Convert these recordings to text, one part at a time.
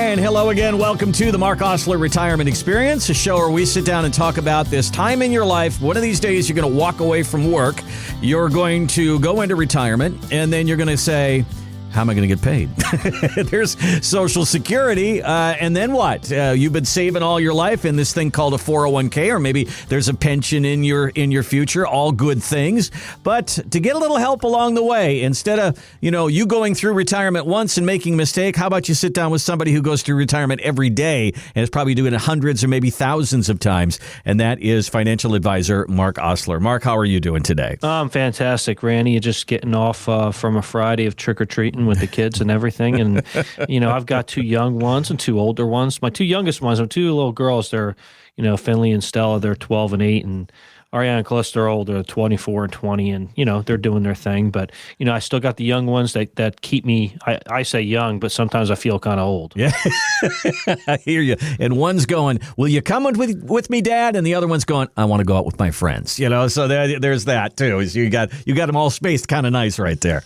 And hello again. Welcome to the Marc Oslar Retirement Experience, a show where we sit down and talk about this time in your life. One of these days, you're going to walk away from work. You're going to go into retirement, and then you're going to say, how am I going to get paid? There's Social Security, and then what? You've been saving all your life in this thing called a 401k, or maybe there's a pension in your future. All good things, but to get a little help along the way, instead of you going through retirement once and making a mistake, how about you sit down with somebody who goes through retirement every day and is probably doing it hundreds or maybe thousands of times, and that is financial advisor Marc Oslar. Marc, how are you doing today? I'm fantastic, Randy. Just getting off from a Friday of trick-or-treating with the kids and everything. And, I've got two young ones and two older ones. My two youngest ones are two little girls. They're, Finley and Stella, they're 12 and 8. And Ariana and Calista are older, 24 and 20, and, they're doing their thing. But, I still got the young ones that keep me, I say young, but sometimes I feel kind of old. Yeah, I hear you. And one's going, will you come with me, Dad? And the other one's going, I want to go out with my friends. So there's that, too. You got them all spaced kind of nice right there.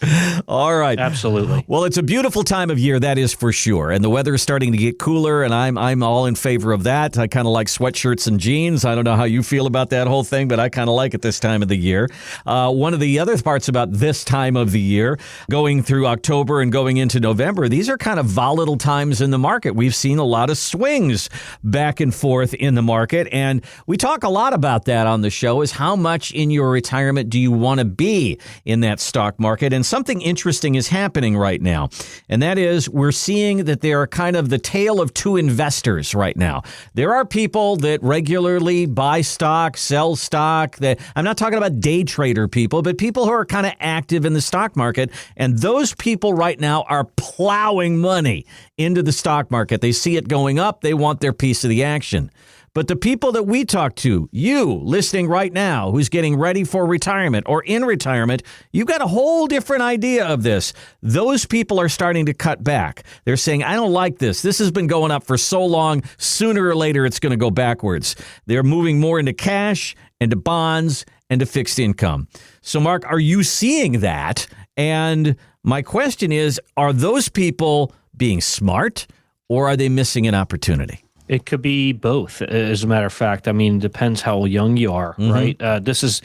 All right. Absolutely. Well, it's a beautiful time of year, that is for sure. And the weather is starting to get cooler, and I'm all in favor of that. I kind of like sweatshirts and jeans. I don't know how you feel about that whole thing, but I kind of like it this time of the year. One of the other parts about this time of the year, going through October and going into November, these are kind of volatile times in the market. We've seen a lot of swings back and forth in the market, and we talk a lot about that on the show, is how much in your retirement do you want to be in that stock market? And something interesting is happening right now, and that is we're seeing that there are kind of the tale of two investors right now. There are people that regularly buy stock, sell stock. I'm not talking about day trader people, but people who are kind of active in the stock market. And those people right now are plowing money into the stock market. They see it going up. They want their piece of the action. But the people that we talk to, you listening right now, who's getting ready for retirement or in retirement, you've got a whole different idea of this. Those people are starting to cut back. They're saying, I don't like this. This has been going up for so long. Sooner or later, it's going to go backwards. They're moving more into cash, into bonds, and to fixed income. So, Marc, are you seeing that? And my question is, are those people being smart, or are they missing an opportunity? It could be both, as a matter of fact. I mean, it depends how young you are, right? This is,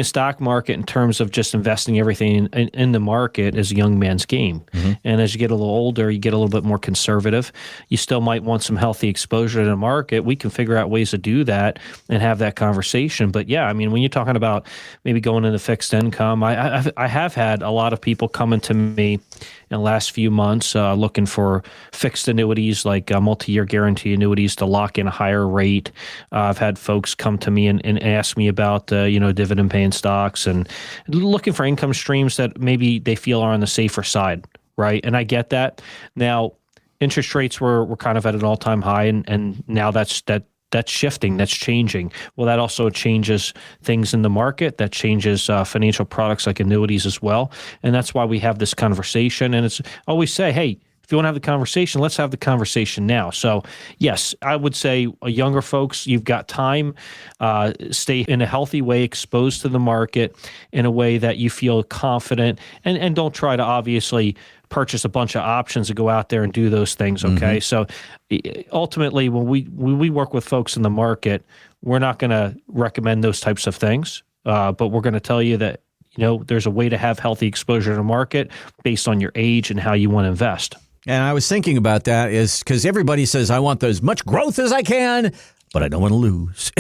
stock market in terms of just investing everything in the market is a young man's game. And as you get a little older, you get a little bit more conservative. You still might want some healthy exposure to the market. We can figure out ways to do that and have that conversation. But yeah, I mean, when you're talking about maybe going into fixed income, I have had a lot of people coming to me in the last few months looking for fixed annuities, like multi-year guarantee annuities to lock in a higher rate. I've had folks come to me and ask me about dividend-paying stocks and looking for income streams that maybe they feel are on the safer side, right? And I get that. Now, interest rates were kind of at an all-time high, and now that's shifting, that's changing. Well, that also changes things in the market. That changes financial products like annuities as well. And that's why we have this conversation. And it's always say, hey, if you want to have the conversation, let's have the conversation now. So yes, I would say younger folks, you've got time, stay in a healthy way, exposed to the market in a way that you feel confident, and don't try to obviously purchase a bunch of options to go out there and do those things, okay? So ultimately, when we work with folks in the market, we're not going to recommend those types of things, but we're going to tell you that there's a way to have healthy exposure to the market based on your age and how you want to invest. And I was thinking about that is because everybody says, I want as much growth as I can, but I don't want to lose.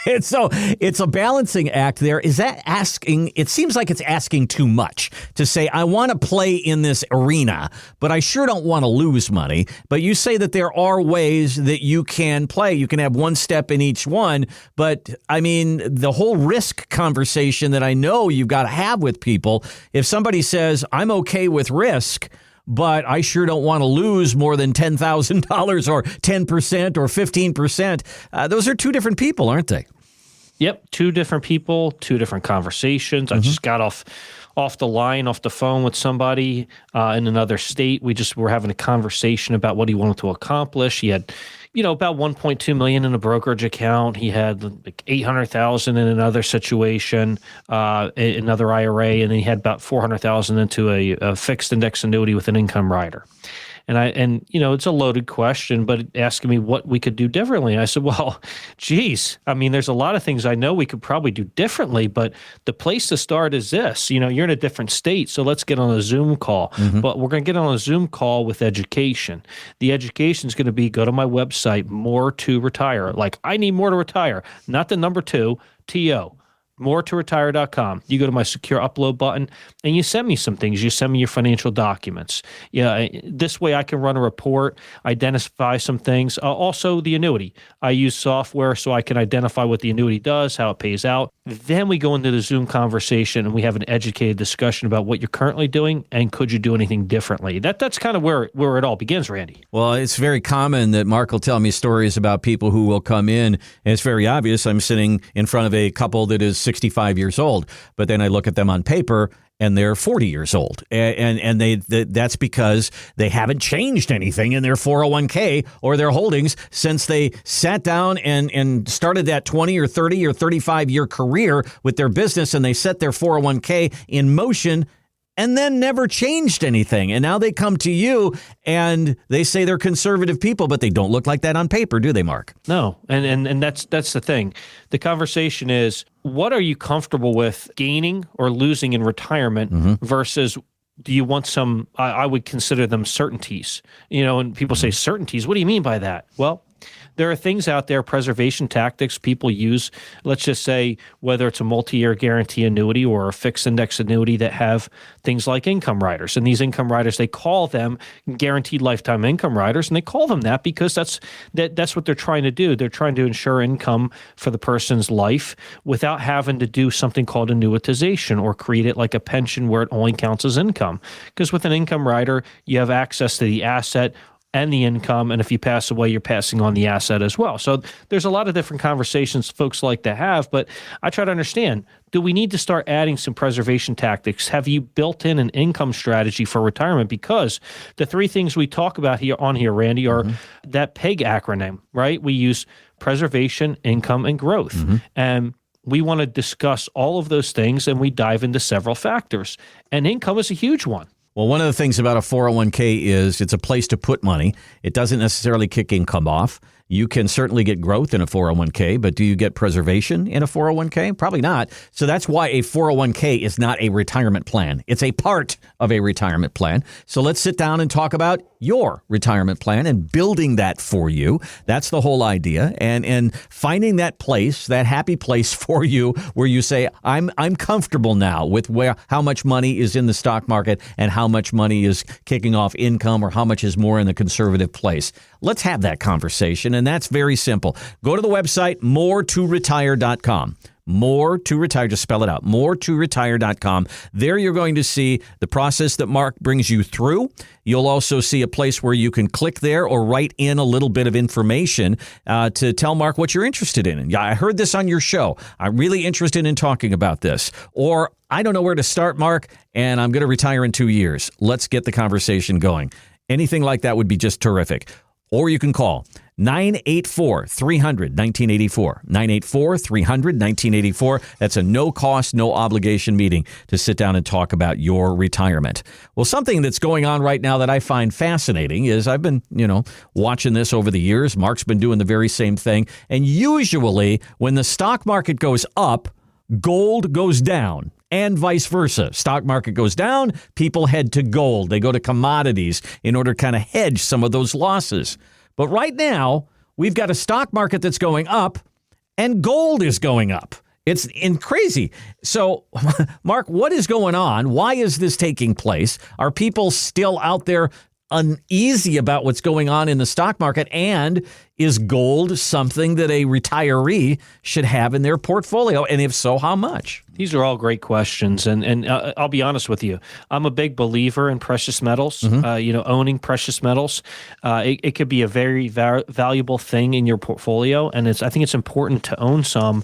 And so it's a balancing act there. Is that asking, it seems like it's asking too much to say, I want to play in this arena, but I sure don't want to lose money. But you say that there are ways that you can play. You can have one step in each one. But I mean, the whole risk conversation that I know you've got to have with people, if somebody says, I'm okay with risk, but I sure don't want to lose more than $10,000 or 10% or 15%. Those are two different people, aren't they? Yep, two different people, two different conversations. I just got off the phone with somebody in another state. We just were having a conversation about what he wanted to accomplish. He had, about $1.2 million in a brokerage account. He had like $800,000 in another situation, another IRA, and then he had about $400,000 into a fixed index annuity with an income rider. And it's a loaded question, but asking me what we could do differently. I said, well, geez, I mean, there's a lot of things I know we could probably do differently, but the place to start is this. You're in a different state, so let's get on a Zoom call. But we're going to get on a Zoom call with education. The education is going to be, go to my website, More to Retire. Like, I need more to retire, not the number 2, TO. MoreToRetire.com. You go to my secure upload button and you send me some things. You send me your financial documents. This way I can run a report, identify some things. Also the annuity. I use software so I can identify what the annuity does, how it pays out. Then we go into the Zoom conversation and we have an educated discussion about what you're currently doing and could you do anything differently. That's kind of where it all begins, Randy. Well, it's very common that Mark will tell me stories about people who will come in, and it's very obvious. I'm sitting in front of a couple that is 65 years old, but then I look at them on paper and they're 40 years old. And that's because they haven't changed anything in their 401k or their holdings since they sat down and started that 20 or 30 or 35 year career with their business, and they set their 401k in motion and then never changed anything. And now they come to you and they say they're conservative people, but they don't look like that on paper, do they, Mark? No. And that's the thing. The conversation is, what are you comfortable with gaining or losing in retirement versus do you want some, I would consider them certainties. And people say certainties. What do you mean by that? Well, there are things out there, preservation tactics people use. Let's just say whether it's a multi-year guarantee annuity or a fixed index annuity that have things like income riders. And these income riders, they call them guaranteed lifetime income riders, and they call them that because that's what they're trying to do. They're trying to ensure income for the person's life without having to do something called annuitization or create it like a pension where it only counts as income. Because with an income rider, you have access to the asset and the income, and if you pass away, you're passing on the asset as well. So there's a lot of different conversations folks like to have, but I try to understand, do we need to start adding some preservation tactics? Have you built in an income strategy for retirement? Because the 3 things we talk about here, Randy, are that PEG acronym, right? We use preservation, income, and growth. And we want to discuss all of those things, and we dive into several factors. And income is a huge one. Well, one of the things about a 401k is it's a place to put money. It doesn't necessarily kick income off. You can certainly get growth in a 401k, but do you get preservation in a 401k? Probably not. So that's why a 401k is not a retirement plan. It's a part of a retirement plan. So let's sit down and talk about your retirement plan and building that for you. That's the whole idea. And finding that place, that happy place for you where you say, I'm comfortable now with how much money is in the stock market and how much money is kicking off income or how much is more in the conservative place. Let's have that conversation. And that's very simple. Go to the website, moretoretire.com. More to Retire, just spell it out, moretoretire.com. There you're going to see the process that Mark brings you through. You'll also see a place where you can click there or write in a little bit of information to tell Mark what you're interested in. And yeah, I heard this on your show. I'm really interested in talking about this. Or I don't know where to start, Mark, and I'm going to retire in 2 years. Let's get the conversation going. Anything like that would be just terrific. Or you can call 984-300-1984. 984-300-1984. That's a no-cost, no-obligation meeting to sit down and talk about your retirement. Well, something that's going on right now that I find fascinating is I've been, watching this over the years. Mark's been doing the very same thing. And usually when the stock market goes up, gold goes down. And vice versa. Stock market goes down, people head to gold. They go to commodities in order to kind of hedge some of those losses. But right now, we've got a stock market that's going up and gold is going up. It's crazy. So, Mark, what is going on? Why is this taking place? Are people still out there uneasy about what's going on in the stock market? And is gold something that a retiree should have in their portfolio? And if so, how much? These are all great questions. And I'll be honest with you. I'm a big believer in precious metals, owning precious metals. It could be a very valuable thing in your portfolio. And I think it's important to own some.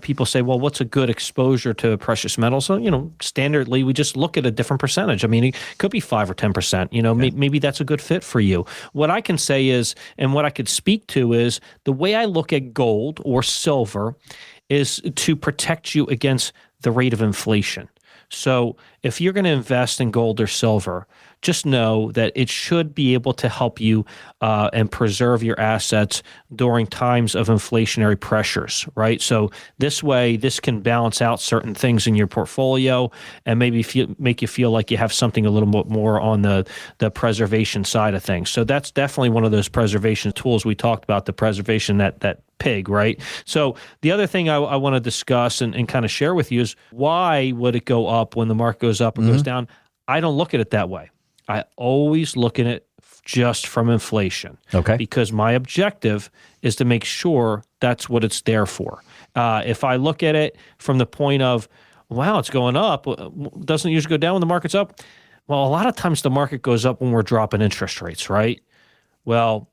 People say, well, what's a good exposure to precious metals? So, standardly, we just look at a different percentage. I mean, it could be 5 or 10%. Maybe that's a good fit for you. What I can say is, and what I could speak to is, the way I look at gold or silver is to protect you against the rate of inflation. So if you're going to invest in gold or silver, just know that it should be able to help you and preserve your assets during times of inflationary pressures, right? So this way, this can balance out certain things in your portfolio and maybe make you feel like you have something a little bit more on the preservation side of things. So that's definitely one of those preservation tools we talked about, the preservation that pig, right? So the other thing I want to discuss and kind of share with you is why would it go up when the market goes up or goes down? I don't look at it that way. I always look at it just from inflation. Okay. Because my objective is to make sure that's what it's there for. If I look at it from the point of, wow, it's going up, doesn't it usually go down when the market's up? Well, a lot of times the market goes up when we're dropping interest rates, right? Well,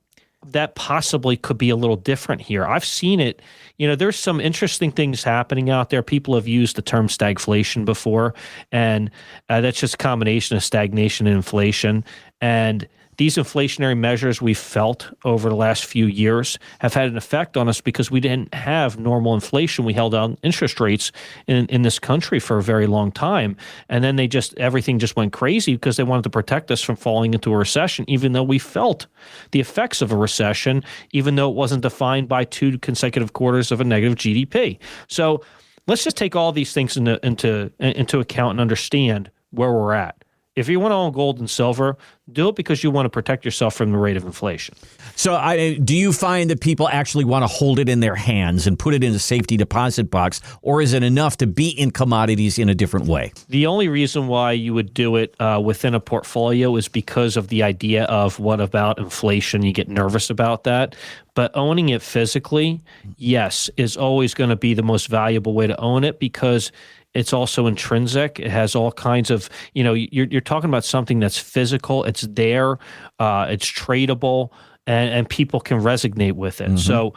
that possibly could be a little different here. I've seen it. There's some interesting things happening out there. People have used the term stagflation before, and that's just a combination of stagnation and inflation. And these inflationary measures we've felt over the last few years have had an effect on us because we didn't have normal inflation. We held down interest rates in this country for a very long time. And then everything just went crazy because they wanted to protect us from falling into a recession, even though we felt the effects of a recession, even though it wasn't defined by 2 consecutive quarters of a negative GDP. So let's just take all these things into account and understand where we're at. If you want to own gold and silver, do it because you want to protect yourself from the rate of inflation. So do you find that people actually want to hold it in their hands and put it in a safety deposit box, or is it enough to be in commodities in a different way? The only reason why you would do it within a portfolio is because of the idea of what about inflation? You get nervous about that. But owning it physically, yes, is always going to be the most valuable way to own it because it's also intrinsic. It has all kinds of, you're talking about something that's physical. It's there. It's tradable, and people can resonate with it. So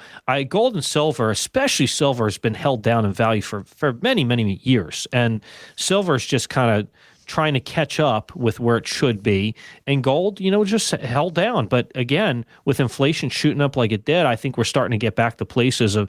gold and silver, especially silver, has been held down in value for many, many years. And silver is just kind of trying to catch up with where it should be. And gold, just held down. But again, with inflation shooting up like it did, I think we're starting to get back to places of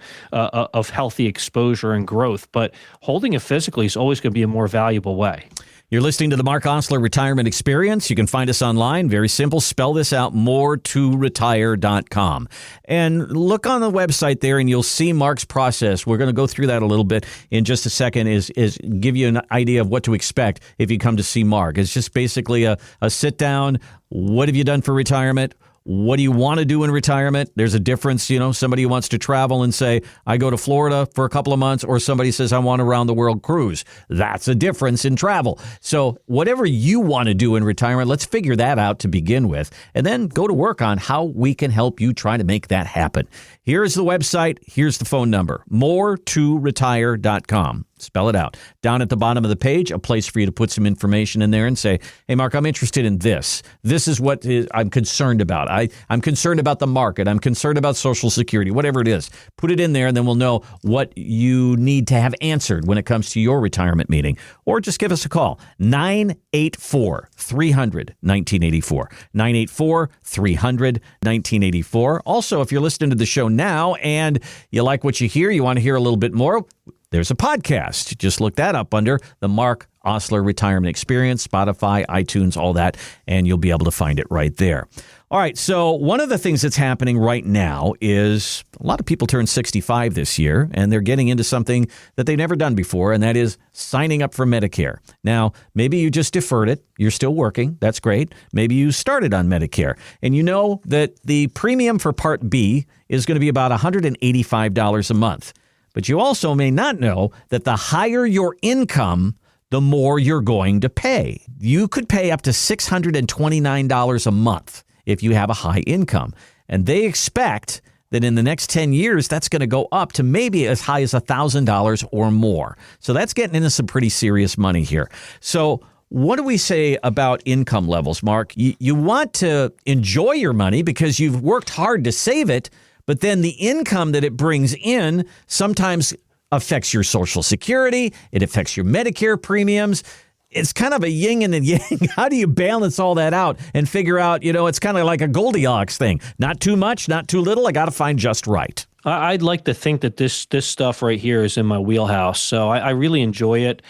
healthy exposure and growth. But holding it physically is always going to be a more valuable way. You're listening to the Marc Oslar Retirement Experience. You can find us online. Very simple. Spell this out, more2retire.com. And look on the website there and you'll see Marc's process. We're going to go through that a little bit in just a second, is give you an idea of what to expect if you come to see Marc. It's just basically a sit down. What have you done for retirement? What do you want to do in retirement? There's a difference, somebody who wants to travel and say, I go to Florida for a couple of months, or somebody says, I want a round the world cruise. That's a difference in travel. So whatever you want to do in retirement, let's figure that out to begin with, and then go to work on how we can help you try to make that happen. Here's the website. Here's the phone number, more2retire.com. Spell it out. Down at the bottom of the page, a place for you to put some information in there and say, hey, Marc, I'm interested in this. This is what I'm concerned about. I'm concerned about the market. I'm concerned about Social Security, whatever it is. Put it in there, and then we'll know what you need to have answered when it comes to your retirement meeting. Or just give us a call, 984-300-1984. 984-300-1984. Also, if you're listening to the show now and you like what you hear, you want to hear a little bit more, there's a podcast. Just look that up under the Marc Oslar Retirement Experience, Spotify, iTunes, all that, and you'll be able to find it right there. All right, so one of the things that's happening right now is a lot of people turn 65 this year, and they're getting into something that they've never done before, and that is signing up for Medicare. Now, maybe you just deferred it. You're still working. That's great. Maybe you started on Medicare, and you know that the premium for Part B is going to be about $185 a month. But you also may not know that the higher your income, the more you're going to pay. You could pay up to $629 a month if you have a high income. And they expect that in the next 10 years, that's going to go up to maybe as high as $1,000 or more. So that's getting into some pretty serious money here. So what do we say about income levels, Marc? You want to enjoy your money because you've worked hard to save it, but then the income that it brings in sometimes affects your Social Security. It affects your Medicare premiums. It's kind of a yin and a yang. How do you balance all that out and figure out, it's kind of like a Goldilocks thing. Not too much, not too little. I got to find just right. I'd like to think that this stuff right here is in my wheelhouse. So I really enjoy it.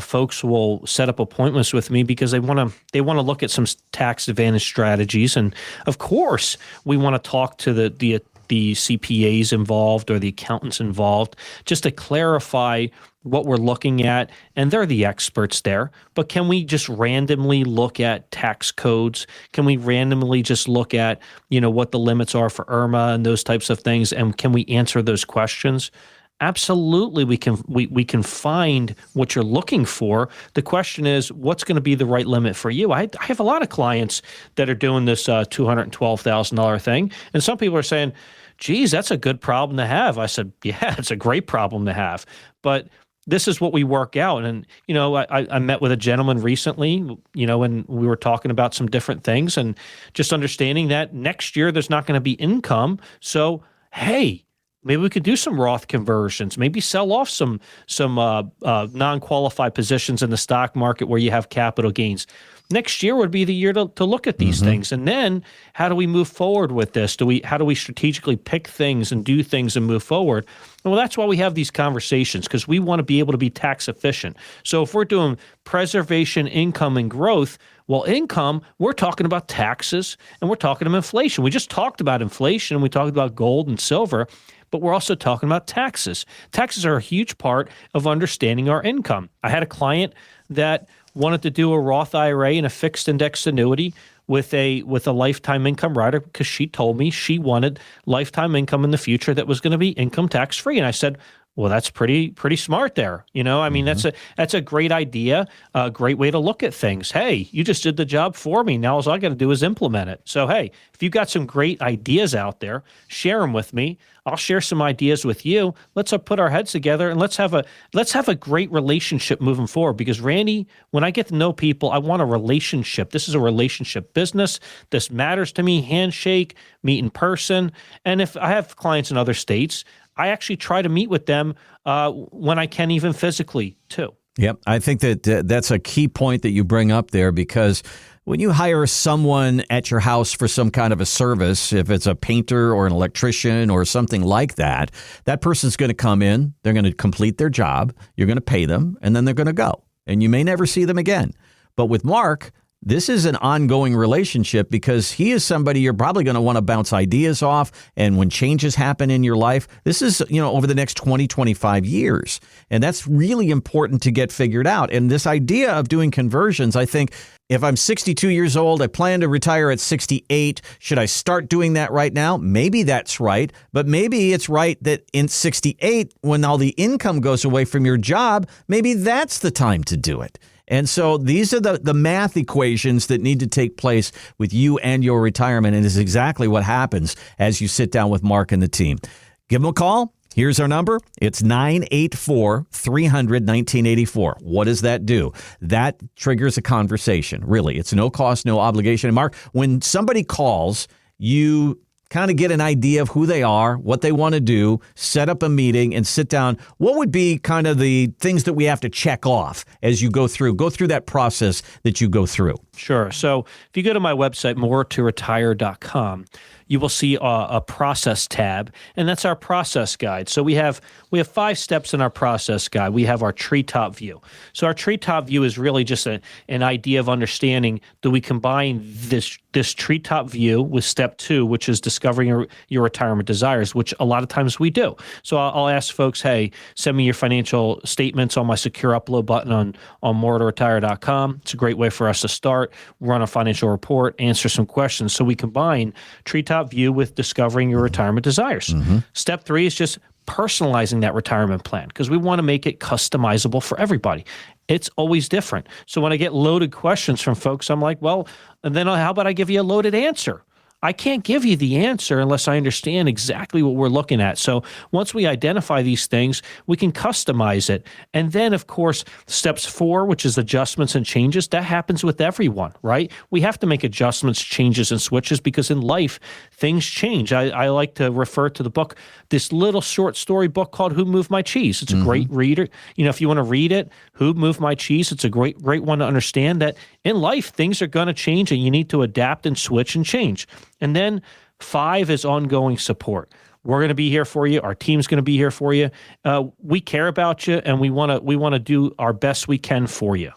folks will set up appointments with me because they want to look at some tax advantage strategies, and of course we want to talk to the CPAs involved or the accountants involved just to clarify what we're looking at, and they're the experts there. But can we just randomly look at tax codes? Can we randomly just look at, what the limits are for IRMA and those types of things? And can we answer those questions? Absolutely, we can find what you're looking for. The question is, what's going to be the right limit for you? I have a lot of clients that are doing this $212,000 thing, and some people are saying, geez, that's a good problem to have. I said, yeah, it's a great problem to have. But this is what we work out. And, I met with a gentleman recently, and we were talking about some different things and just understanding that next year there's not going to be income. So, hey, maybe we could do some Roth conversions, maybe sell off some non-qualified positions in the stock market where you have capital gains. Next year would be the year to look at these things. And then how do we move forward with this? How do we strategically pick things and do things and move forward? Well, that's why we have these conversations, because we want to be able to be tax efficient. So if we're doing preservation, income, and growth, well, income, we're talking about taxes and we're talking about inflation. We just talked about inflation and we talked about gold and silver, but we're also talking about taxes. Taxes are a huge part of understanding our income. I had a client that wanted to do a Roth IRA and a fixed index annuity with a lifetime income rider because she told me she wanted lifetime income in the future that was going to be income tax free. And I said, well, that's pretty smart there. That's a great idea, a great way to look at things. Hey, you just did the job for me. Now all I got to do is implement it. So, hey, if you've got some great ideas out there, share them with me. I'll share some ideas with you. Let's put our heads together and let's have a great relationship moving forward. Because Randy, when I get to know people, I want a relationship. This is a relationship business. This matters to me. Handshake, meet in person. And if I have clients in other states, I actually try to meet with them when I can, even physically, too. Yep. I think that's a key point that you bring up there, because when you hire someone at your house for some kind of a service, if it's a painter or an electrician or something like that, that person's going to come in, they're going to complete their job, you're going to pay them, and then they're going to go. And you may never see them again. But with Marc, this is an ongoing relationship, because he is somebody you're probably going to want to bounce ideas off. And when changes happen in your life, this is, over the next 20, 25 years. And that's really important to get figured out. And this idea of doing conversions, I think, if I'm 62 years old, I plan to retire at 68. Should I start doing that right now? Maybe that's right. But maybe it's right that in 68, when all the income goes away from your job, maybe that's the time to do it. And so these are the math equations that need to take place with you and your retirement. And is exactly what happens as you sit down with Marc and the team. Give them a call. Here's our number. It's 984-300-1984. What does that do? That triggers a conversation. Really, it's no cost, no obligation. And Marc, when somebody calls, you kind of get an idea of who they are, what they want to do, set up a meeting and sit down. What would be kind of the things that we have to check off as you go through that process that you go through? Sure. So if you go to my website, moretoretire.com, you will see a process tab, and that's our process guide. So we have 5 steps in our process guide. We have our treetop view. So our treetop view is really just an idea of understanding, do we combine this treetop view with step 2, which is discovering your retirement desires, which a lot of times we do. So I'll ask folks, hey, send me your financial statements on my secure upload button on moretoretire.com. It's a great way for us to start, run a financial report, answer some questions. So we combine treetop view with discovering your retirement desires. Step 3 is just personalizing that retirement plan, because we want to make it customizable for everybody. It's always different. So when I get loaded questions from folks, I'm like, well, and then how about I give you a loaded answer? I can't give you the answer unless I understand exactly what we're looking at. So once we identify these things, we can customize it. And then, of course, steps 4, which is adjustments and changes, that happens with everyone, right? We have to make adjustments, changes, and switches, because in life, things change. I like to refer to the book, this little short story book called Who Moved My Cheese? It's a great reader. If you want to read it, Who Moved My Cheese? It's a great one to understand that in life, things are going to change and you need to adapt and switch and change. And then 5 is ongoing support. We're going to be here for you. Our team's going to be here for you. We care about you, and we want to do our best we can for you.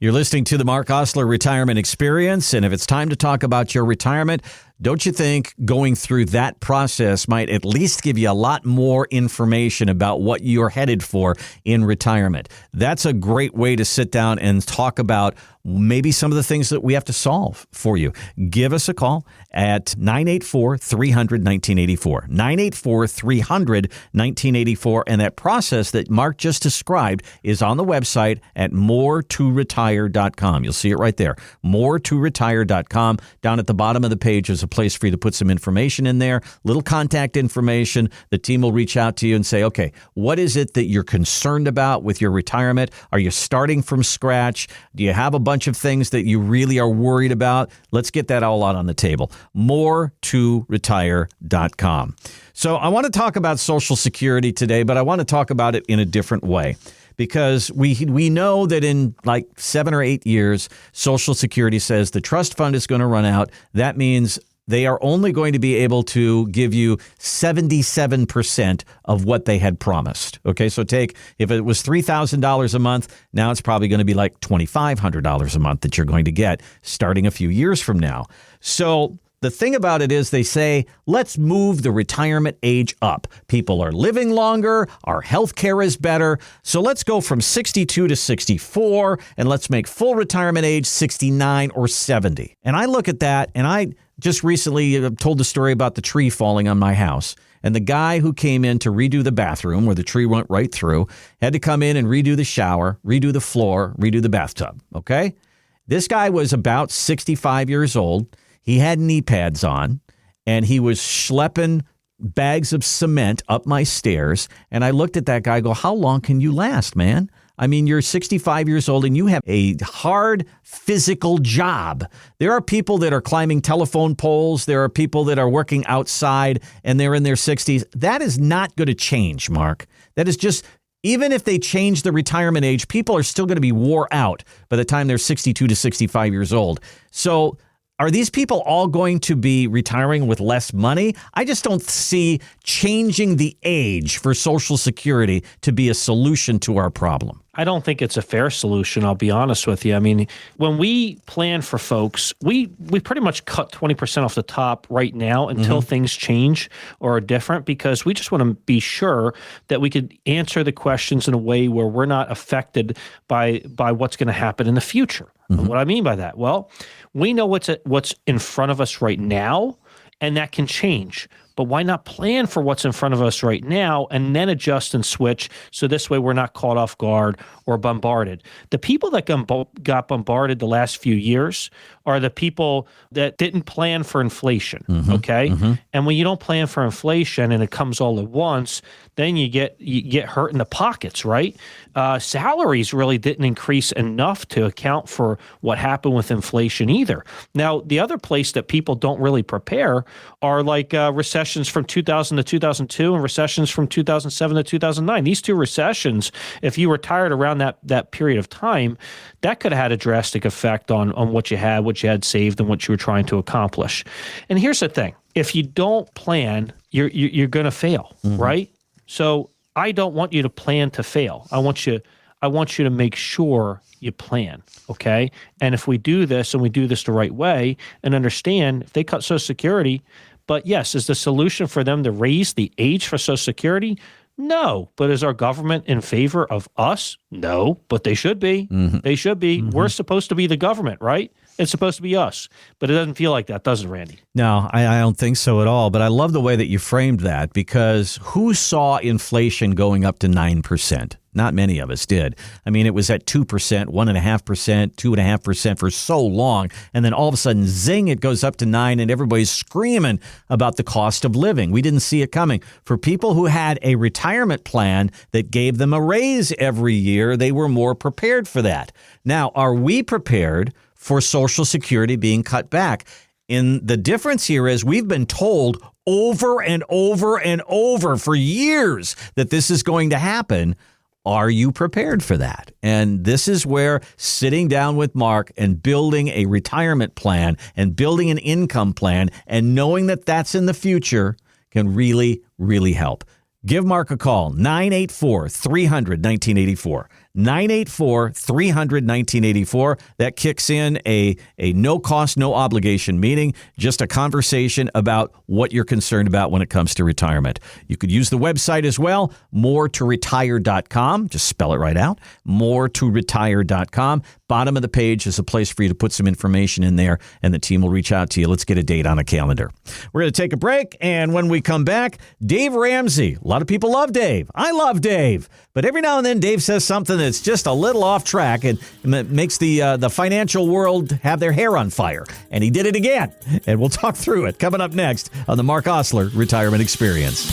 You're listening to the Marc Oslar Retirement Experience, and if it's time to talk about your retirement, don't you think going through that process might at least give you a lot more information about what you're headed for in retirement? That's a great way to sit down and talk about maybe some of the things that we have to solve for you. Give us a call at 984-300-1984, 984-300-1984, and that process that Marc just described is on the website at moretoretire.com. You'll see it right there, moretoretire.com. Down at the bottom of the page is a place for you to put some information in there, little contact information. The team will reach out to you and say, okay, what is it that you're concerned about with your retirement? Are you starting from scratch? Do you have a bunch of things that you really are worried about? Let's get that all out on the table. moretoretire.com. So I want to talk about Social Security today, but I want to talk about it in a different way. Because we know that in like 7 or 8 years, Social Security says the trust fund is going to run out. That means they are only going to be able to give you 77% of what they had promised. Okay, so if it was $3,000 a month, now it's probably going to be like $2,500 a month that you're going to get starting a few years from now. So the thing about it is they say, let's move the retirement age up. People are living longer. Our health care is better. So let's go from 62 to 64 and let's make full retirement age 69 or 70. And I look at that and I just recently told the story about the tree falling on my house. And the guy who came in to redo the bathroom where the tree went right through had to come in and redo the shower, redo the floor, redo the bathtub. Okay? This guy was about 65 years old. He had knee pads on, and he was schlepping bags of cement up my stairs. And I looked at that guy and go, how long can you last, man? I mean, you're 65 years old and you have a hard physical job. There are people that are climbing telephone poles. There are people that are working outside and they're in their 60s. That is not going to change, Mark. That is just, even if they change the retirement age, people are still going to be wore out by the time they're 62 to 65 years old. So are these people all going to be retiring with less money? I just don't see changing the age for Social Security to be a solution to our problem. I don't think it's a fair solution, I'll be honest with you. I mean, when we plan for folks, we pretty much cut 20% off the top right now until things change or are different, because we just want to be sure that we could answer the questions in a way where we're not affected by what's going to happen in the future. And what I mean by that? Well, we know what's in front of us right now, and that can change. But why not plan for what's in front of us right now and then adjust and switch so this way we're not caught off guard or bombarded? The people that got bombarded the last few years are the people that didn't plan for inflation, okay? And when you don't plan for inflation and it comes all at once, then you get hurt in the pockets, right? Salaries really didn't increase enough to account for what happened with inflation either. Now, the other place that people don't really prepare are like recessions from 2000 to 2002 and recessions from 2007 to 2009. These two recessions, if you retired around that period of time, that could have had a drastic effect on what you had saved and what you were trying to accomplish. And here's the thing. If you don't plan, you're going to fail, right? So I don't want you to plan to fail. I want you to make sure you plan, okay? And if we do this and we do this the right way and understand, if they cut Social Security, but yes, is the solution for them to raise the age for Social Security? No. But is our government in favor of us? No, but they should be. They should be. We're supposed to be the government, right? It's supposed to be us, but it doesn't feel like that, does it, Randy? No, I don't think so at all. But I love the way that you framed that, because who saw inflation going up to 9%? Not many of us did. I mean, it was at 2%, 1.5%, 2.5% for so long. And then all of a sudden, zing, it goes up to 9%, and everybody's screaming about the cost of living. We didn't see it coming. For people who had a retirement plan that gave them a raise every year, they were more prepared for that. Now, are we prepared for Social Security being cut back? And the difference here is we've been told over and over and over for years that this is going to happen. Are you prepared for that? And this is where sitting down with Marc and building a retirement plan and building an income plan and knowing that that's in the future can really, really help. Give Mark a call, 984-300-1984. 984-300-1984. That kicks in a no cost, no obligation meeting, just a conversation about what you're concerned about when it comes to retirement. You could use the website as well, moretoretire.com. Just spell it right out, moretoretire.com. Bottom of the page is a place for you to put some information in there, and the team will reach out to you. Let's get a date on a calendar. We're going to take a break, and when we come back, Dave Ramsey. A lot of people love Dave. I love Dave. But every now and then, Dave says something that's just a little off track and makes the financial world have their hair on fire. And he did it again. And we'll talk through it coming up next on the Marc Oslar Retirement Experience.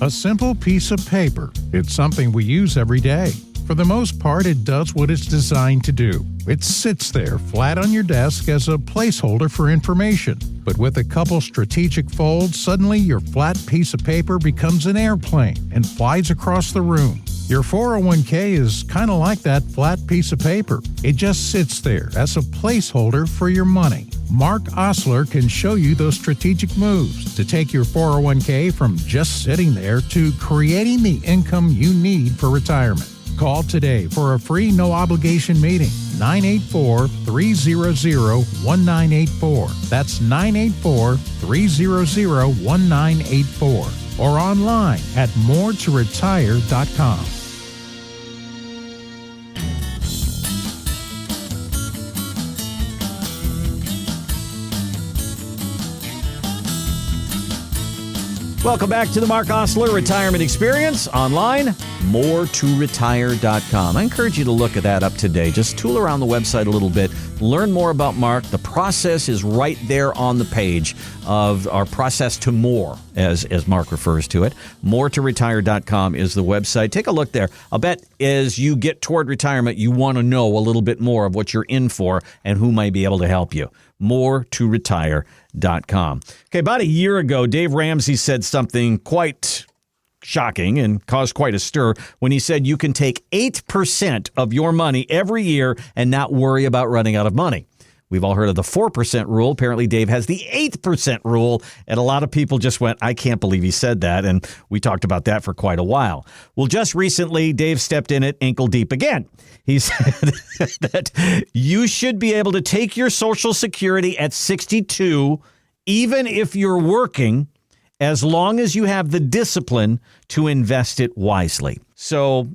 A simple piece of paper. It's something we use every day. For the most part, it does what it's designed to do. It sits there flat on your desk as a placeholder for information. But with a couple strategic folds, suddenly your flat piece of paper becomes an airplane and flies across the room. Your 401k is kind of like that flat piece of paper. It just sits there as a placeholder for your money. Marc Oslar can show you those strategic moves to take your 401k from just sitting there to creating the income you need for retirement. Call today for a free no-obligation meeting, 984-300-1984. That's 984-300-1984. Or online at moretoretire.com. Welcome back to the Marc Oslar Retirement Experience online, moretoretire.com. I encourage you to look at that up today. Just tool around the website a little bit. Learn more about Marc. The process is right there on the page of our process to more, as Marc refers to it. Moretoretire.com is the website. Take a look there. I'll bet as you get toward retirement, you want to know a little bit more of what you're in for and who might be able to help you. moretoretire.com. Okay, about a year ago, Dave Ramsey said something quite shocking and caused quite a stir when he said you can take 8% of your money every year and not worry about running out of money. We've all heard of the 4% rule. Apparently, Dave has the 8% rule, and a lot of people just went, I can't believe he said that, and we talked about that for quite a while. Well, just recently, Dave stepped in it ankle deep again. He said that you should be able to take your Social Security at 62, even if you're working, as long as you have the discipline to invest it wisely. So,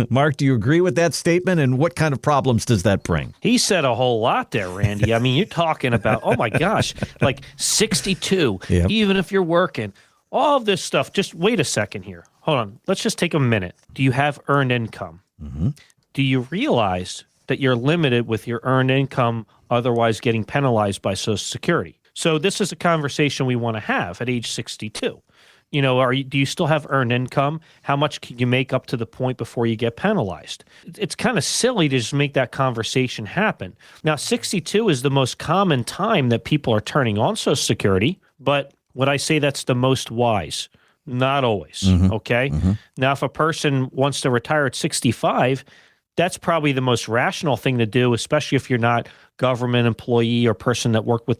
Mark, do you agree with that statement? And what kind of problems does that bring? He said a whole lot there, Randy. I mean, you're talking about, oh my gosh, like 62, Yep. even if you're working, all of this stuff. Just wait a second here. Hold on. Let's just take a minute. Do you have earned income? Mm-hmm. Do you realize that you're limited with your earned income, otherwise getting penalized by Social Security? So this is a conversation we want to have at age 62. You know, do you still have earned income? How much can you make up to the point before you get penalized? It's kind of silly to just make that conversation happen. Now, 62 is the most common time that people are turning on Social Security, but would I say that's the most wise? Not always, okay? Mm-hmm. Now, if a person wants to retire at 65, that's probably the most rational thing to do, especially if you're not government employee or person that worked with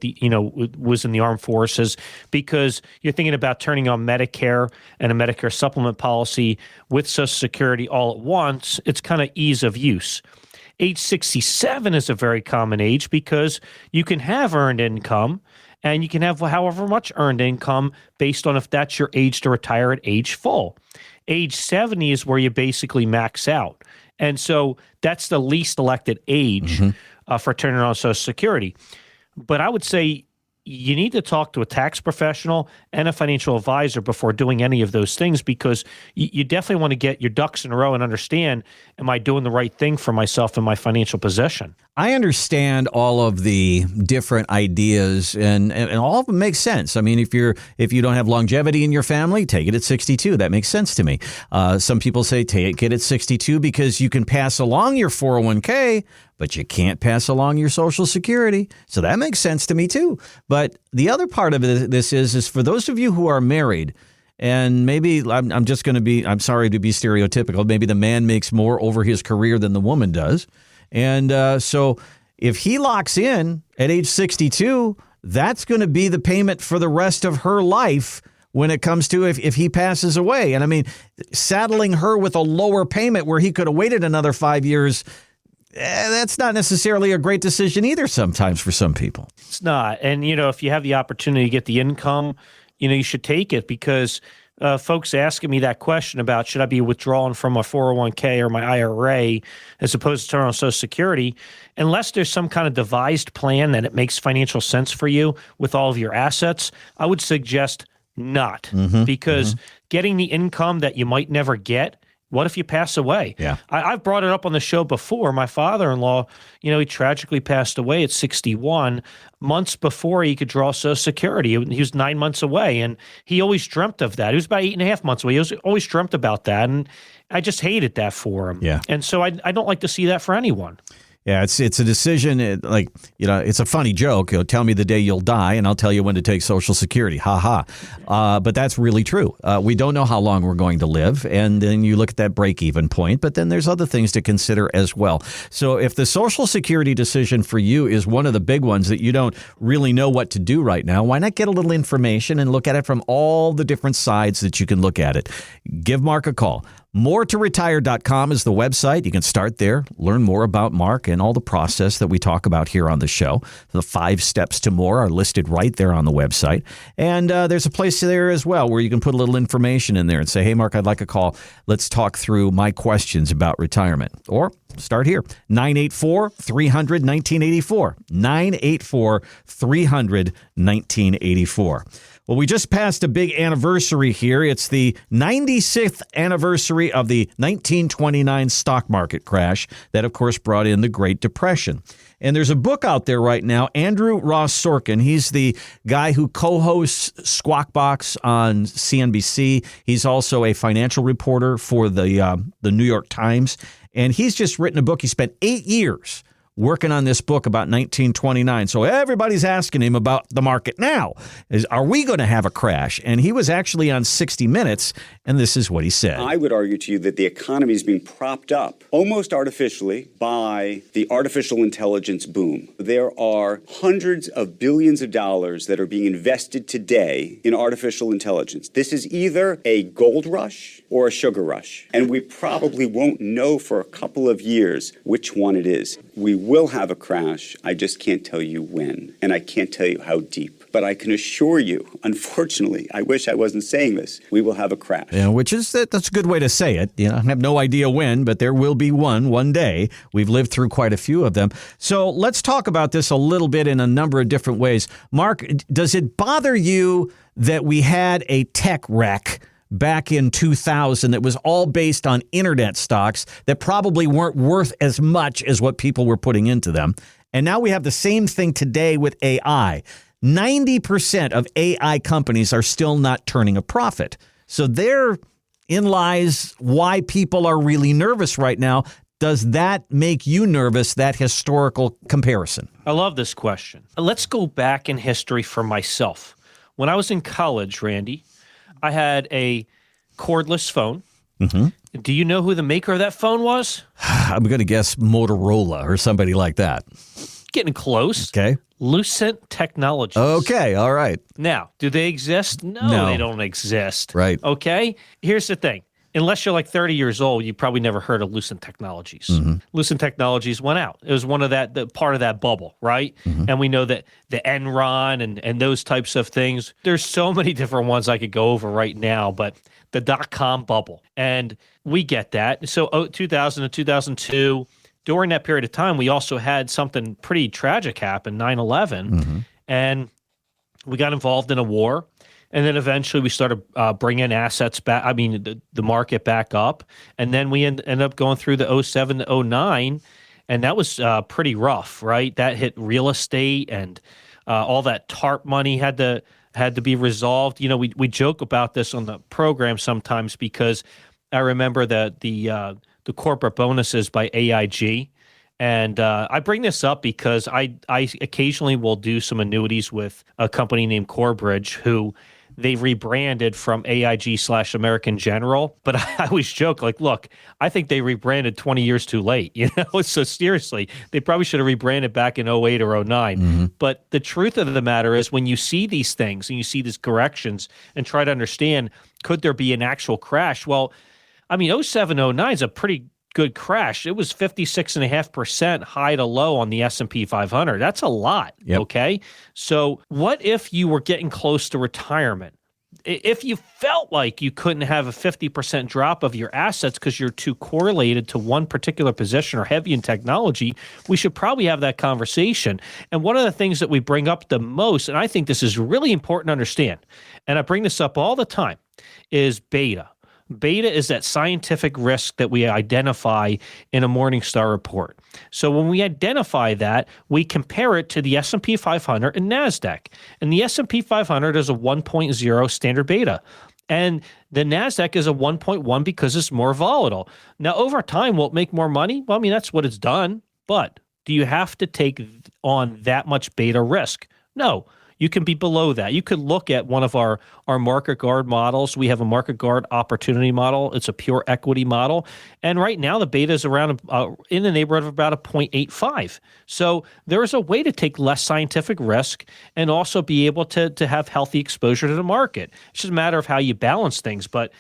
was in the armed forces, because you're thinking about turning on Medicare and a Medicare supplement policy with Social Security all at once. It's kind of ease of use. Age 67 is a very common age because you can have earned income and you can have however much earned income based on if that's your age to retire at age full. Age 70 is where you basically max out. And so that's the least elected age for turning on Social Security. But I would say you need to talk to a tax professional and a financial advisor before doing any of those things, because you definitely want to get your ducks in a row and understand, am I doing the right thing for myself and my financial position? I understand all of the different ideas, and all of them make sense. I mean, if you don't have longevity in your family, take it at 62. That makes sense to me. Some people say take it at 62 because you can pass along your 401k, but you can't pass along your Social Security. So that makes sense to me too. But the other part of this is for those of you who are married, and maybe I'm sorry to be stereotypical, maybe the man makes more over his career than the woman does. And so if he locks in at age 62, that's going to be the payment for the rest of her life when it comes to if he passes away. And I mean, saddling her with a lower payment where he could have waited another 5 years, that's not necessarily a great decision either sometimes for some people. It's not. And, if you have the opportunity to get the income, you should take it, because folks asking me that question about should I be withdrawing from my 401k or my IRA as opposed to turn on Social Security, unless there's some kind of devised plan that it makes financial sense for you with all of your assets, I would suggest not, because getting the income that you might never get, what if you pass away? Yeah. I've brought it up on the show before. My father-in-law, he tragically passed away at 61 months before he could draw Social Security. He was 9 months away, and he always dreamt of that. He was about 8.5 months away. He always dreamt about that, and I just hated that for him. Yeah. And so I don't like to see that for anyone. Yeah, it's a decision. It's a funny joke. Tell me the day you'll die, and I'll tell you when to take Social Security. Ha ha. But that's really true. We don't know how long we're going to live, and then you look at that break-even point. But then there's other things to consider as well. So if the Social Security decision for you is one of the big ones that you don't really know what to do right now, why not get a little information and look at it from all the different sides that you can look at it? Give Marc a call. MoreToRetire.com is the website. You can start there, learn more about Marc and all the process that we talk about here on the show. The 5 steps to more are listed right there on the website. And there's a place there as well where you can put a little information in there and say, hey, Marc, I'd like a call. Let's talk through my questions about retirement. Or start here, 984-300-1984, 984-300-1984. Well, we just passed a big anniversary here. It's the 96th anniversary of the 1929 stock market crash that, of course, brought in the Great Depression. And there's a book out there right now, Andrew Ross Sorkin. He's the guy who co-hosts Squawk Box on CNBC. He's also a financial reporter for the New York Times. And he's just written a book. He spent 8 years working on this book about 1929. So everybody's asking him about the market now. Are we going to have a crash? And he was actually on 60 Minutes, and this is what he said. I would argue to you that the economy is being propped up almost artificially by the artificial intelligence boom. There are hundreds of billions of dollars that are being invested today in artificial intelligence. This is either a gold rush or a sugar rush, and we probably won't know for a couple of years which one it is. We will have a crash. I just can't tell you when, and I can't tell you how deep. But I can assure you, unfortunately, I wish I wasn't saying this, we will have a crash. Yeah, that's a good way to say it. I have no idea when, but there will be one day. We've lived through quite a few of them. So let's talk about this a little bit in a number of different ways. Marc, does it bother you that we had a tech wreck back in 2000 that was all based on internet stocks that probably weren't worth as much as what people were putting into them? And now we have the same thing today with AI. 90% of AI companies are still not turning a profit. So therein lies why people are really nervous right now. Does that make you nervous, that historical comparison? I love this question. Let's go back in history for myself. When I was in college, Randy, I had a cordless phone. Mm-hmm. Do you know who the maker of that phone was? I'm going to guess Motorola or somebody like that. Getting close. Okay. Lucent Technologies. Okay, all right. Now, do they exist? No, they don't exist. Right. Okay? Here's the thing. Unless you're like 30 years old, you probably never heard of Lucent Technologies. Mm-hmm. Lucent Technologies went out. It was one of the part of that bubble, right? Mm-hmm. And we know that the Enron and those types of things. There's so many different ones I could go over right now, but the dot-com bubble. And we get that. So 2000 to 2002, during that period of time, we also had something pretty tragic happen, 9/11, mm-hmm. and we got involved in a war. And then eventually we started bringing assets back, the market back up. And then we ended up going through the 07 to 09, and that was pretty rough, right? That hit real estate, and all that TARP money had to be resolved. We joke about this on the program sometimes because I remember the corporate bonuses by AIG. And I bring this up because I occasionally will do some annuities with a company named Corebridge, who they rebranded from AIG/American General. But I always joke, like, look, I think they rebranded 20 years too late. So seriously, they probably should have rebranded back in 08 or 09. But the truth of the matter is, when you see these things and you see these corrections and try to understand, could there be an actual crash? Well, I mean, 07, 09 is a pretty good crash. It was 56.5% high to low on the S&P 500. That's a lot, okay? So what if you were getting close to retirement? If you felt like you couldn't have a 50% drop of your assets because you're too correlated to one particular position or heavy in technology, we should probably have that conversation. And one of the things that we bring up the most, and I think this is really important to understand, and I bring this up all the time, is beta. Beta is that scientific risk that we identify in a Morningstar report. So when we identify that, we compare it to the S&P 500 and NASDAQ. And the S&P 500 is a 1.0 standard beta. And the NASDAQ is a 1.1 because it's more volatile. Now, over time, will it make more money? Well, I mean, that's what it's done. But do you have to take on that much beta risk? No. You can be below that. You could look at one of our market guard models. We have a market guard opportunity model. It's a pure equity model. And right now the beta is around in the neighborhood of about a 0.85. So there is a way to take less scientific risk and also be able to have healthy exposure to the market. It's just a matter of how you balance things. But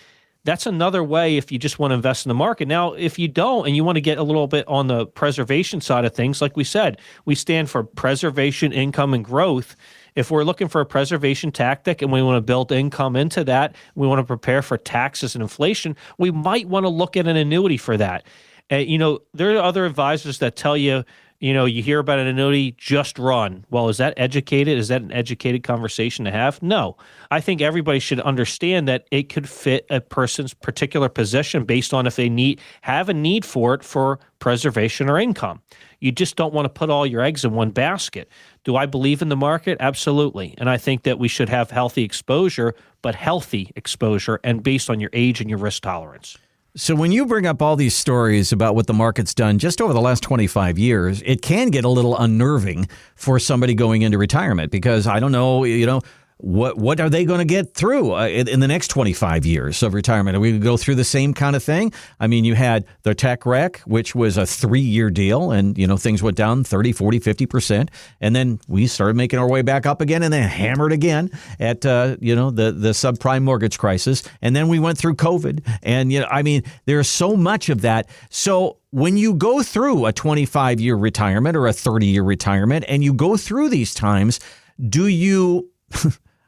that's another way if you just want to invest in the market. Now, if you don't and you want to get a little bit on the preservation side of things, like we said, we stand for preservation, income, and growth. If we're looking for a preservation tactic and we want to build income into that, we want to prepare for taxes and inflation, we might want to look at an annuity for that. There are other advisors that tell you, you hear about an annuity, just run. Well, is that educated? Is that an educated conversation to have? No. I think everybody should understand that it could fit a person's particular position based on if they have a need for it for preservation or income. You just don't want to put all your eggs in one basket. Do I believe in the market? Absolutely. And I think that we should have healthy exposure, but healthy exposure and based on your age and your risk tolerance. So when you bring up all these stories about what the market's done just over the last 25 years, it can get a little unnerving for somebody going into retirement because I don't know, what are they going to get through in the next 25 years of retirement? Are we going to go through the same kind of thing? I mean, you had the tech wreck, which was a 3-year deal, and, things went down 30, 40, 50%. And then we started making our way back up again and then hammered again at, the subprime mortgage crisis. And then we went through COVID. And, there's so much of that. So when you go through a 25-year retirement or a 30-year retirement and you go through these times, do you,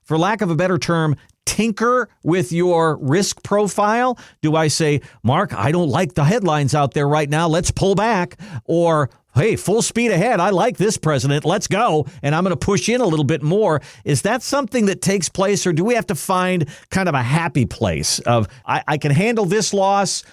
for lack of a better term, tinker with your risk profile? Do I say, Mark, I don't like the headlines out there right now, let's pull back? Or, hey, full speed ahead, I like this president, let's go, and I'm going to push in a little bit more? Is that something that takes place, or do we have to find kind of a happy place of, I can handle this loss,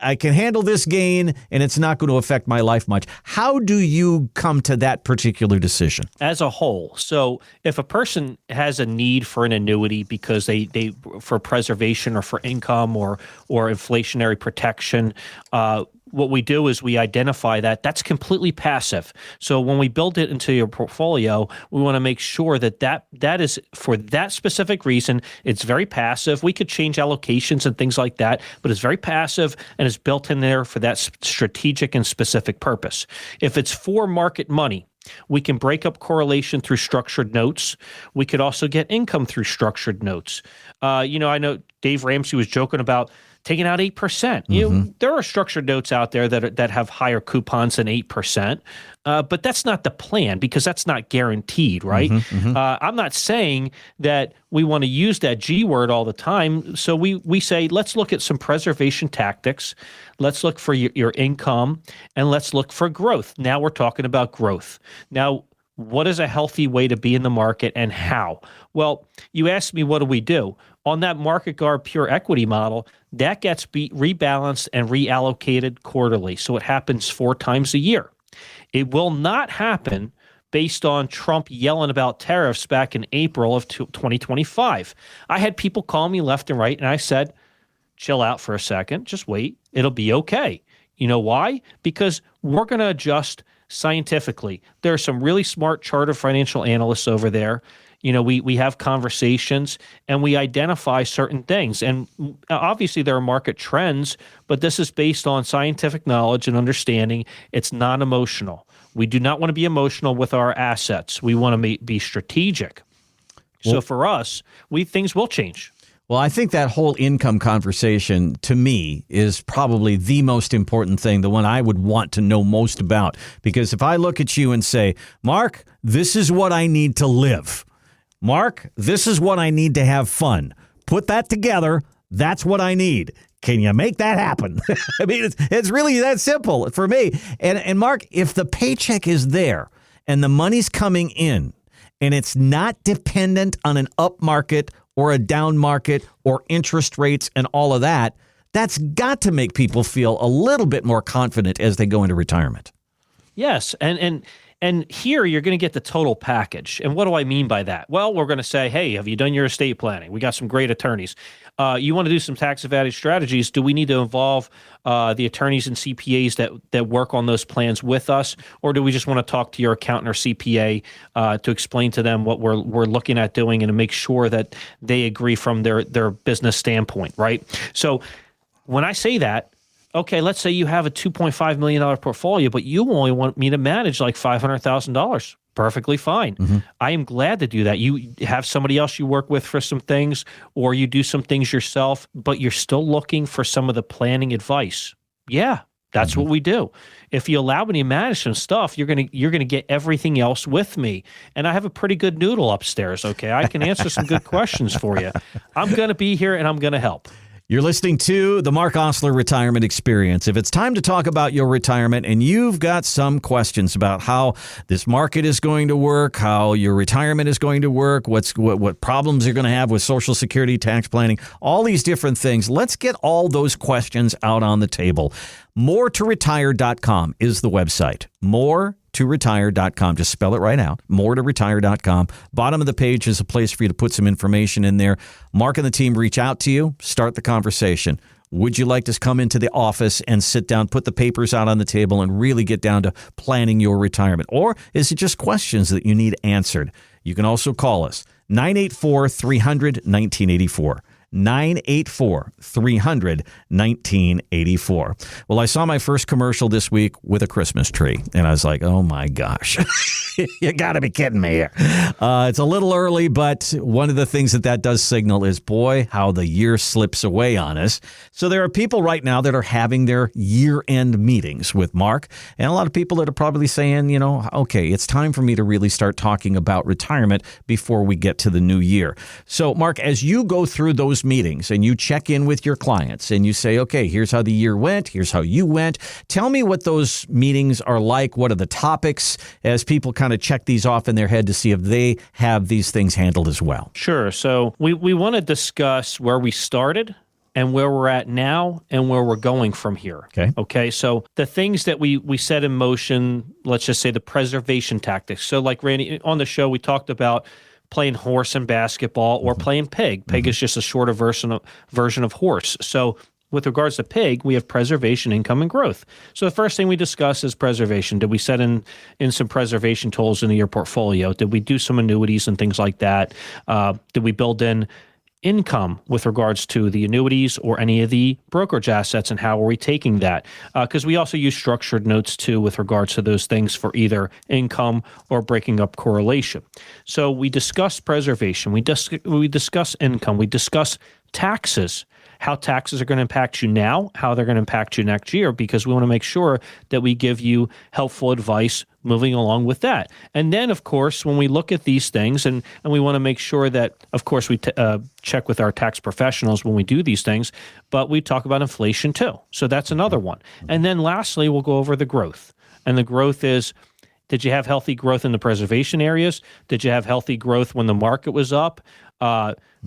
I can handle this gain, and it's not going to affect my life much? How do you come to that particular decision? As a whole, so if a person has a need for an annuity because they for preservation or for income or inflationary protection, what we do is we identify that's completely passive. So when we build it into your portfolio, we want to make sure that is for that specific reason. It's very passive. We could change allocations and things like that, but it's very passive and it's built in there for that strategic and specific purpose. If it's for market money, we can break up correlation through structured notes. We could also get income through structured notes. I know Dave Ramsey was joking about taking out 8%. There are structured notes out there that have higher coupons than 8%, but that's not the plan because that's not guaranteed, right? I'm not saying that we want to use that G word all the time. So we say, let's look at some preservation tactics. Let's look for your income, and let's look for growth. Now we're talking about growth. Now, what is a healthy way to be in the market and how? Well, you asked me, what do we do? On that market guard pure equity model, that gets rebalanced and reallocated quarterly. So it happens 4 times a year. It will not happen based on Trump yelling about tariffs back in April of 2025. I had people call me left and right, and I said, chill out for a second. Just wait. It'll be okay. You know why? Because we're going to adjust scientifically. There are some really smart chartered financial analysts over there. We have conversations and we identify certain things. And obviously there are market trends, but this is based on scientific knowledge and understanding. It's non-emotional. We do not want to be emotional with our assets. We want to be strategic. So for us, things will change. Well, I think that whole income conversation, to me, is probably the most important thing, the one I would want to know most about. Because if I look at you and say, Mark, this is what I need to live. Mark, this is what I need to have fun. Put that together. That's what I need. Can you make that happen? I mean, it's really that simple for me. And Mark, if the paycheck is there and the money's coming in and it's not dependent on an up market or a down market or interest rates and all of that, that's got to make people feel a little bit more confident as they go into retirement. Yes. And here you're going to get the total package. And what do I mean by that? Well, we're going to say, hey, have you done your estate planning? We got some great attorneys. You want to do some tax advantage strategies. Do we need to involve the attorneys and CPAs that work on those plans with us? Or do we just want to talk to your accountant or CPA to explain to them what we're looking at doing and to make sure that they agree from their business standpoint, right? So when I say that, okay, let's say you have a $2.5 million portfolio, but you only want me to manage like $500,000. Perfectly fine. Mm-hmm. I am glad to do that. You have somebody else you work with for some things, or you do some things yourself, but you're still looking for some of the planning advice. Yeah, that's what we do. If you allow me to manage some stuff, you're gonna get everything else with me. And I have a pretty good noodle upstairs, okay? I can answer some good questions for you. I'm gonna be here and I'm gonna help. You're listening to the Marc Oslar Retirement Experience. If it's time to talk about your retirement and you've got some questions about how this market is going to work, how your retirement is going to work, what problems you're going to have with Social Security, tax planning, all these different things, let's get all those questions out on the table. MoreToRetire.com is the website. MoreToRetire.com. Just spell it right out. MoreToRetire.com. Bottom of the page is a place for you to put some information in there. Mark and the team reach out to you, start the conversation. Would you like to come into the office and sit down, put the papers out on the table, and really get down to planning your retirement? Or is it just questions that you need answered? You can also call us, 984-300-1984. 984-300-1984. Well, I saw my first commercial this week with a Christmas tree, and I was like, oh my gosh, you got to be kidding me here. It's a little early, but one of the things that does signal is, boy, how the year slips away on us. So there are people right now that are having their year-end meetings with Mark, and a lot of people that are probably saying, okay, it's time for me to really start talking about retirement before we get to the new year. So, Mark, as you go through those meetings and you check in with your clients and you say, okay, here's how the year went, here's how you went. Tell me what those meetings are like. What are the topics as people kind of check these off in their head to see if they have these things handled as well? Sure. So we want to discuss where we started and where we're at now and where we're going from here. Okay. So the things that we set in motion, let's just say the preservation tactics. So like Randy, on the show, we talked about playing horse in basketball or playing pig. Pig is just a shorter version of horse. So with regards to pig, we have preservation, income, and growth. So the first thing we discuss is preservation. Did we set in some preservation tools into your portfolio? Did we do some annuities and things like that? Did we build in income with regards to the annuities or any of the brokerage assets, and how are we taking that? Because we also use structured notes too with regards to those things for either income or breaking up correlation. So we discuss preservation, we discuss income, we discuss taxes, how taxes are going to impact you now, how they're going to impact you next year, because we want to make sure that we give you helpful advice moving along with that. And then, of course, when we look at these things, and we want to make sure that, of course, we check with our tax professionals when we do these things, but we talk about inflation too. So that's another one. And then lastly, we'll go over the growth. And the growth is, did you have healthy growth in the preservation areas? Did you have healthy growth when the market was up?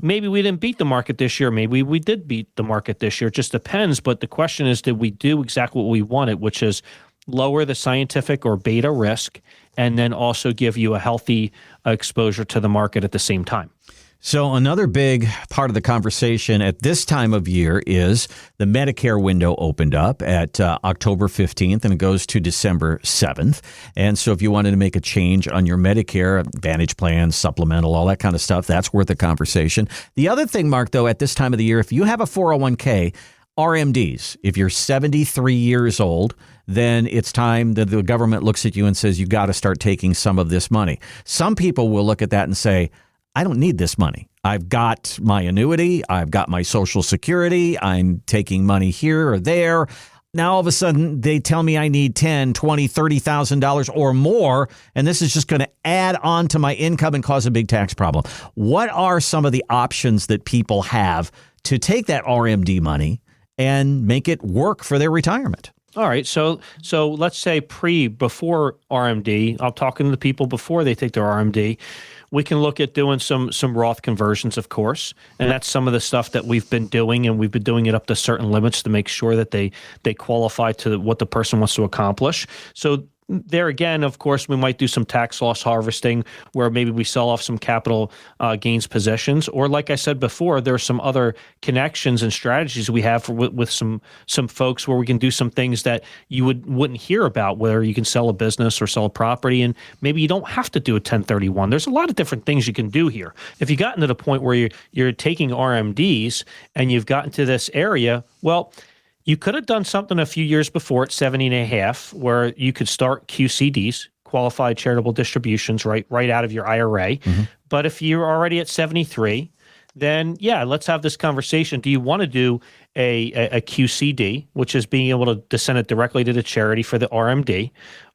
Maybe we didn't beat the market this year. Maybe we did beat the market this year. It just depends. But the question is, did we do exactly what we wanted, which is lower the scientific or beta risk, and then also give you a healthy exposure to the market at the same time? So another big part of the conversation at this time of year is the Medicare window opened up at October 15th and it goes to December 7th. And so if you wanted to make a change on your Medicare Advantage plan, supplemental, all that kind of stuff, that's worth a conversation. The other thing, Mark, though, at this time of the year, if you have a 401k, RMDs, if you're 73 years old, then it's time that the government looks at you and says, you got to start taking some of this money. Some people will look at that and say, I don't need this money. I've got my annuity. I've got my Social Security. I'm taking money here or there. Now, all of a sudden, they tell me I need $10,000, $20,000, $30,000 or more, and this is just going to add on to my income and cause a big tax problem. What are some of the options that people have to take that RMD money and make it work for their retirement? All right. So let's say before RMD, I'm talking to the people before they take their RMD. We can look at doing some Roth conversions, of course, and that's some of the stuff that we've been doing, and we've been doing it up to certain limits to make sure that they qualify to what the person wants to accomplish. So there again, of course, we might do some tax loss harvesting where maybe we sell off some capital gains positions. Or like I said before, there are some other connections and strategies we have with some folks where we can do some things that you wouldn't hear about, where you can sell a business or sell a property, and maybe you don't have to do a 1031. There's a lot of different things you can do here. If you've gotten to the point where you're taking RMDs and you've gotten to this area, well, you could have done something a few years before at 70 and a half where you could start QCDs, qualified charitable distributions, right out of your IRA. Mm-hmm. But if you're already at 73, then yeah, let's have this conversation. Do you want to do a QCD, which is being able to send it directly to the charity for the RMD?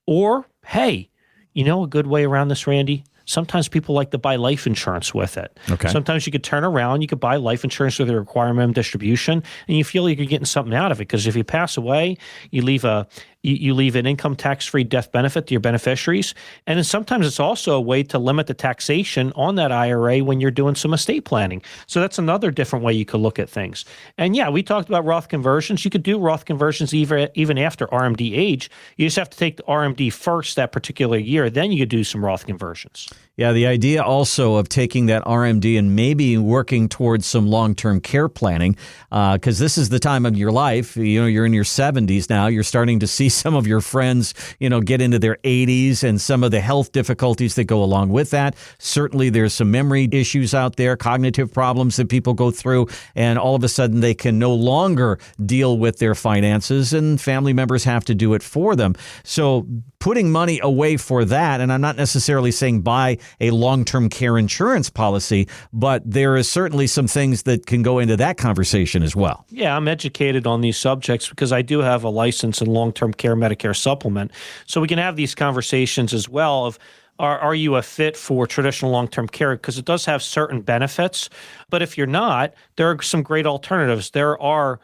Or, hey, you know a good way around this, Randy? Sometimes people like to buy life insurance with it. Okay. Sometimes you could turn around, you could buy life insurance with a requirement minimum distribution, and you feel like you're getting something out of it. Because if you pass away, you leave an income tax-free death benefit to your beneficiaries. And then sometimes it's also a way to limit the taxation on that IRA when you're doing some estate planning. So that's another different way you could look at things. And yeah, we talked about Roth conversions. You could do Roth conversions even after RMD age. You just have to take the RMD first that particular year. Then you could do some Roth conversions. Yeah, the idea also of taking that RMD and maybe working towards some long-term care planning, because this is the time of your life. You know, you're in your 70s now. You're starting to see some of your friends, get into their 80s and some of the health difficulties that go along with that. Certainly, there's some memory issues out there, cognitive problems that people go through, and all of a sudden they can no longer deal with their finances, and family members have to do it for them. So putting money away for that, and I'm not necessarily saying buy a long-term care insurance policy, but there is certainly some things that can go into that conversation as well. Yeah, I'm educated on these subjects because I do have a license in long-term care Medicare supplement. So we can have these conversations as well of, are you a fit for traditional long-term care? Because it does have certain benefits. But if you're not, there are some great alternatives. There are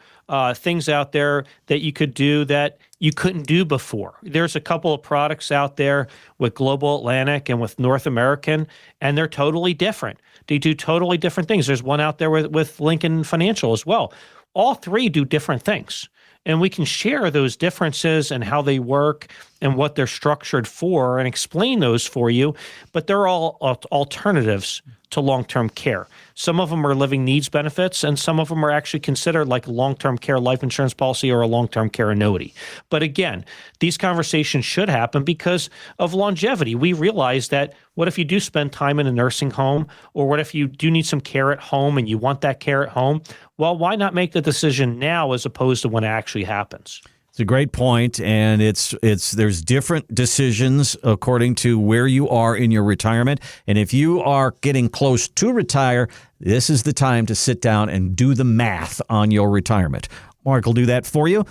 things out there that you could do that you couldn't do before. There's a couple of products out there with Global Atlantic and with North American, and they're totally different. They do totally different things. There's one out there with Lincoln Financial as well. All three do different things. And we can share those differences and how they work and what they're structured for and explain those for you. But they're all alternatives to long-term care. Some of them are living needs benefits, and some of them are actually considered like a long-term care life insurance policy or a long-term care annuity. But again, these conversations should happen because of longevity. We realize that what if you do spend time in a nursing home, or what if you do need some care at home and you want that care at home? Well, why not make the decision now as opposed to when it actually happens? It's a great point, and there's different decisions according to where you are in your retirement. And if you are getting close to retire, this is the time to sit down and do the math on your retirement. Mark will do that for you.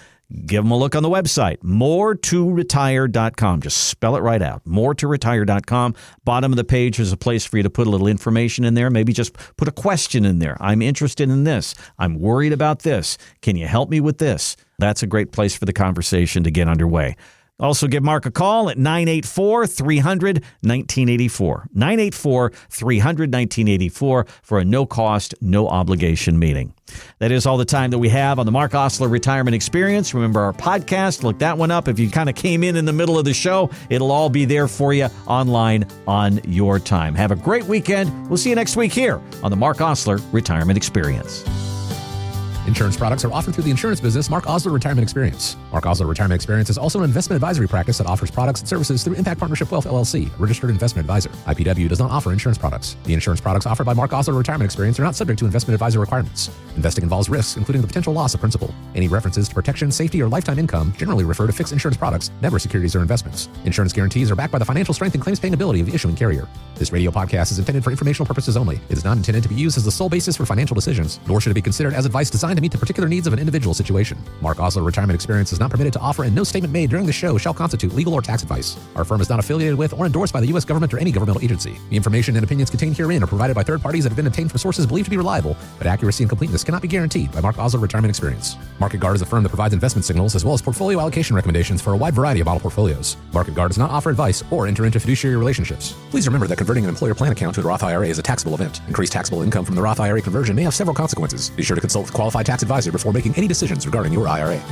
Give them a look on the website, moretoretire.com. Just spell it right out, moretoretire.com. Bottom of the page, there's a place for you to put a little information in there. Maybe just put a question in there. I'm interested in this. I'm worried about this. Can you help me with this? That's a great place for the conversation to get underway. Also, give Mark a call at 984-300-1984. 984-300-1984 for a no-cost, no-obligation meeting. That is all the time that we have on the Marc Oslar Retirement Experience. Remember our podcast. Look that one up. If you kind of came in the middle of the show, it'll all be there for you online on your time. Have a great weekend. We'll see you next week here on the Marc Oslar Retirement Experience. Insurance products are offered through the insurance business Marc Oslar Retirement Experience. Marc Oslar Retirement Experience is also an investment advisory practice that offers products and services through Impact Partnership Wealth LLC, a registered investment advisor. IPW does not offer insurance products. The insurance products offered by Marc Oslar Retirement Experience are not subject to investment advisor requirements. Investing involves risks, including the potential loss of principal. Any references to protection, safety, or lifetime income generally refer to fixed insurance products, never securities or investments. Insurance guarantees are backed by the financial strength and claims paying ability of the issuing carrier. This radio podcast is intended for informational purposes only. It is not intended to be used as the sole basis for financial decisions, nor should it be considered as advice designed to meet the particular needs of an individual situation. Marc Oslar Retirement Experience is not permitted to offer, and no statement made during the show shall constitute legal or tax advice. Our firm is not affiliated with or endorsed by the U.S. government or any governmental agency. The information and opinions contained herein are provided by third parties that have been obtained from sources believed to be reliable, but accuracy and completeness cannot be guaranteed by Marc Oslar Retirement Experience. Market Guard is a firm that provides investment signals as well as portfolio allocation recommendations for a wide variety of model portfolios. Market Guard does not offer advice or enter into fiduciary relationships. Please remember that converting an employer plan account to a Roth IRA is a taxable event. Increased taxable income from the Roth IRA conversion may have several consequences. Be sure to consult with a qualified tax advisor before making any decisions regarding your IRA.